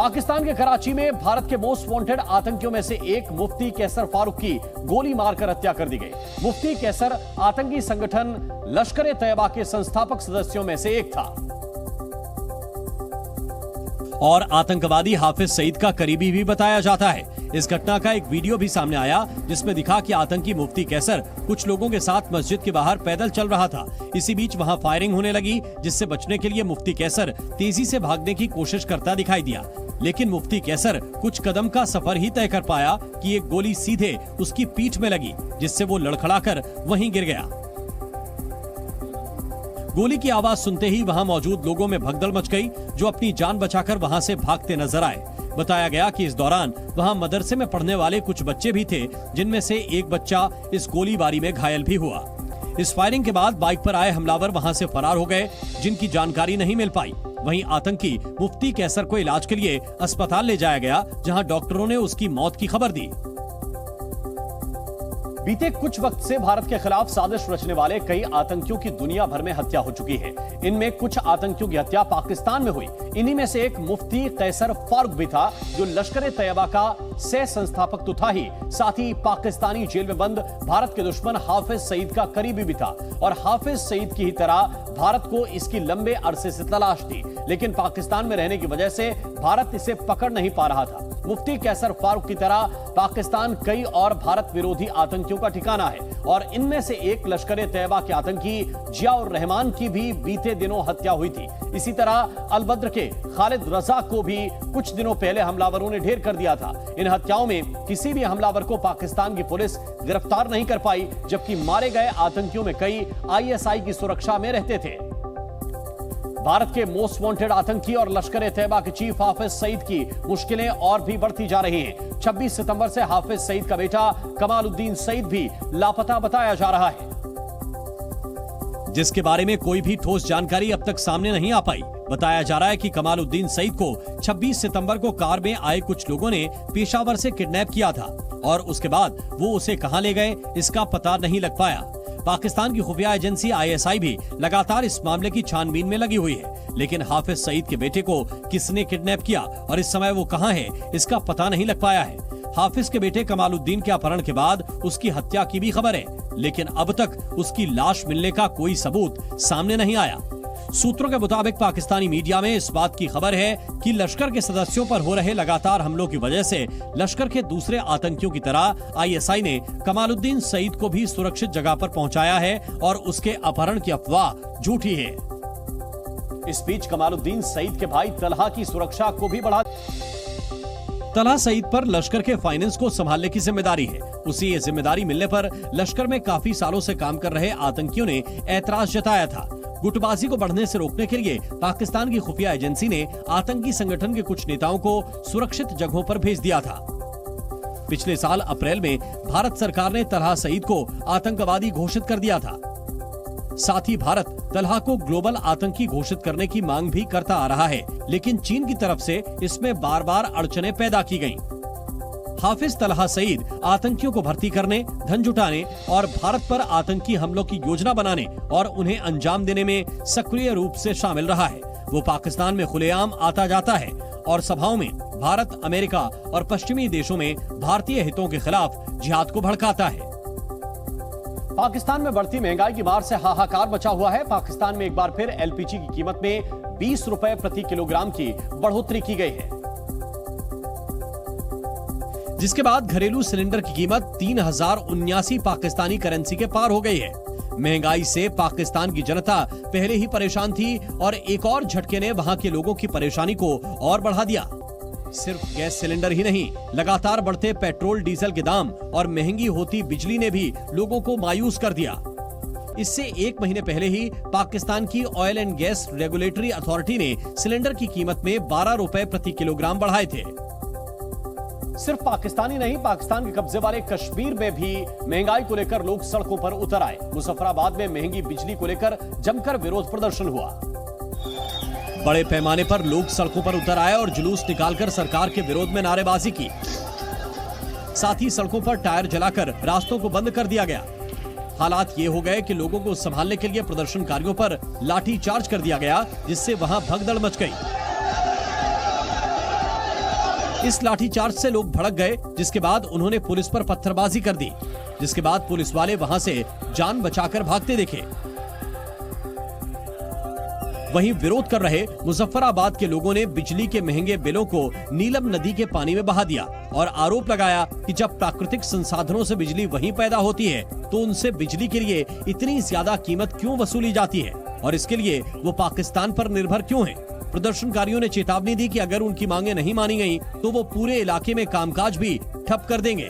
पाकिस्तान के कराची में भारत के मोस्ट वांटेड आतंकियों में से एक मुफ्ती कैसर फारूक की गोली मारकर हत्या कर दी गई। मुफ्ती कैसर आतंकी संगठन लश्कर तैयबा के संस्थापक सदस्यों में से एक था और आतंकवादी हाफिज सईद का करीबी भी बताया जाता है। इस घटना का एक वीडियो भी सामने आया जिसमें दिखा कि आतंकी मुफ्ती कैसर कुछ लोगों के साथ मस्जिद के बाहर पैदल चल रहा था। इसी बीच वहां फायरिंग होने लगी, जिससे बचने के लिए मुफ्ती कैसर तेजी से भागने की कोशिश करता दिखाई दिया, लेकिन मुफ्ती कैसर कुछ कदम का सफर ही तय कर पाया कि एक गोली सीधे उसकी पीठ में लगी, जिससे वो लड़खड़ाकर वहीं गिर गया। गोली की आवाज सुनते ही वहां मौजूद लोगों में भगदड़ मच गई, जो अपनी जान बचाकर वहां से भागते नजर आए। बताया गया कि इस दौरान वहां मदरसे में पढ़ने वाले कुछ बच्चे भी थे, जिनमें से एक बच्चा इस गोलीबारी में घायल भी हुआ। इस फायरिंग के बाद बाइक पर आए हमलावर वहां से फरार हो गए, जिनकी जानकारी नहीं मिल पाई। वहीं आतंकी मुफ्ती कैसर को इलाज के लिए अस्पताल ले जाया गया, जहां डॉक्टरों ने उसकी मौत की खबर दी। बीते कुछ वक्त से भारत के खिलाफ साजिश रचने वाले कई आतंकियों की दुनिया भर में हत्या हो चुकी है। इनमें कुछ आतंकियों की हत्या पाकिस्तान में हुई। इन्हीं में से एक मुफ्ती कैसर फारूक भी था, जो लश्कर तैयबा का सह संस्थापक तो था ही, साथ ही पाकिस्तानी जेल में बंद भारत के दुश्मन हाफिज सईद का करीबी भी था। और हाफिज सईद की ही तरह भारत को इसकी लंबे अरसे से तलाश थी, लेकिन पाकिस्तान में रहने की वजह से भारत इसे पकड़ नहीं पा रहा था। मुफ्ती कैसर फारूक की तरह पाकिस्तान कई और भारत विरोधी आतंकियों का ठिकाना है, और इनमें से एक लश्कर तैयबा के आतंकी जियाउर रहमान की भी बीते दिनों हत्या हुई थी। इसी तरह अलबद्र के खालिद रजा को भी कुछ दिनों पहले हमलावरों ने ढेर कर दिया था। इन हत्याओं में किसी भी हमलावर को पाकिस्तान की पुलिस गिरफ्तार नहीं कर पाई, जबकि मारे गए आतंकियों में कई आईएसआई की सुरक्षा में रहते थे। भारत के मोस्ट वांटेड आतंकी और लश्कर तैयबा के चीफ हाफिज सईद की मुश्किलें और भी बढ़ती जा रही हैं। 26 सितंबर से हाफिज सईद का बेटा कमालुद्दीन सईद भी लापता बताया जा रहा है, जिसके बारे में कोई भी ठोस जानकारी अब तक सामने नहीं आ पाई। बताया जा रहा है कि कमालुद्दीन सईद को 26 सितंबर को कार में आए कुछ लोगों ने पेशावर से किडनैप किया था, और उसके बाद वो उसे कहां ले गए इसका पता नहीं लग पाया। पाकिस्तान की खुफिया एजेंसी आईएसआई भी लगातार इस मामले की छानबीन में लगी हुई है, लेकिन हाफिज सईद के बेटे को किसने किडनैप किया और इस समय वो कहां है, इसका पता नहीं लग पाया है। हाफिज के बेटे कमालुद्दीन के अपहरण के बाद उसकी हत्या की भी खबर है, लेकिन अब तक उसकी लाश मिलने का कोई सबूत सामने नहीं आया। सूत्रों के मुताबिक पाकिस्तानी मीडिया में इस बात की खबर है कि लश्कर के सदस्यों पर हो रहे लगातार हमलों की वजह से लश्कर के दूसरे आतंकियों की तरह आईएसआई ने कमालुद्दीन सईद को भी सुरक्षित जगह पर पहुंचाया है, और उसके अपहरण की अफवाह झूठी है। इस बीच कमालुद्दीन सईद के भाई तलहा की सुरक्षा को भी बढ़ा। तलहा सईद पर लश्कर के फाइनेंस को संभालने की जिम्मेदारी है। उसे ये जिम्मेदारी मिलने पर लश्कर में काफी सालों से काम कर रहे आतंकियों ने ऐतराज जताया था। गुटबाजी को बढ़ने से रोकने के लिए पाकिस्तान की खुफिया एजेंसी ने आतंकी संगठन के कुछ नेताओं को सुरक्षित जगहों पर भेज दिया था। पिछले साल अप्रैल में भारत सरकार ने तलहा सईद को आतंकवादी घोषित कर दिया था। साथ ही भारत तलहा को ग्लोबल आतंकी घोषित करने की मांग भी करता आ रहा है, लेकिन चीन की तरफ से इसमें बार बार अड़चनें पैदा की गईं। हाफिज तलहा सईद आतंकियों को भर्ती करने, धन जुटाने और भारत पर आतंकी हमलों की योजना बनाने और उन्हें अंजाम देने में सक्रिय रूप से शामिल रहा है। वो पाकिस्तान में खुलेआम आता जाता है और सभाओं में भारत, अमेरिका और पश्चिमी देशों में भारतीय हितों के खिलाफ जिहाद को भड़काता है। पाकिस्तान में बढ़ती महंगाई की मार से हाहाकार मचा हुआ है। पाकिस्तान में एक बार फिर एलपीजी की कीमत में 20 रुपए प्रति किलोग्राम की बढ़ोतरी की गई है, जिसके बाद घरेलू सिलेंडर की कीमत 3079 पाकिस्तानी करेंसी के पार हो गई है। महंगाई से पाकिस्तान की जनता पहले ही परेशान थी, और एक और झटके ने वहां के लोगों की परेशानी को और बढ़ा दिया। सिर्फ गैस सिलेंडर ही नहीं, लगातार बढ़ते पेट्रोल डीजल के दाम और महंगी होती बिजली ने भी लोगों को मायूस कर दिया। इससे एक महीने पहले ही पाकिस्तान की oil and gas regulatory authority ने सिलेंडर की कीमत में 12 रुपए प्रति किलोग्राम बढ़ाए थे। सिर्फ पाकिस्तानी नहीं, पाकिस्तान के कब्जे वाले कश्मीर में भी महंगाई को लेकर लोग सड़कों पर उतर आए। मुजफ्फराबाद में महंगी बिजली को लेकर जमकर विरोध प्रदर्शन हुआ। बड़े पैमाने पर लोग सड़कों पर उतर आए और जुलूस निकालकर सरकार के विरोध में नारेबाजी की। साथ ही सड़कों पर टायर जलाकर रास्तों को बंद कर दिया गया। हालात ये हो गए कि लोगों को संभालने के लिए प्रदर्शनकारियों पर लाठी चार्ज कर दिया गया, जिससे वहां भगदड़ मच गई। इस लाठीचार्ज से लोग भड़क गए, जिसके बाद उन्होंने पुलिस पर पत्थरबाजी कर दी, जिसके बाद पुलिस वाले वहां से जान बचाकर भागते दिखे। वहीं विरोध कर रहे मुजफ्फराबाद के लोगों ने बिजली के महंगे बिलों को नीलम नदी के पानी में बहा दिया और आरोप लगाया कि जब प्राकृतिक संसाधनों से बिजली वहीं पैदा होती है तो उनसे बिजली के लिए इतनी ज्यादा कीमत क्यों वसूली जाती है और इसके लिए वो पाकिस्तान पर निर्भर क्यों हैं। प्रदर्शनकारियों ने चेतावनी दी कि अगर उनकी मांगे नहीं मानी गई तो वो पूरे इलाके में कामकाज भी ठप कर देंगे।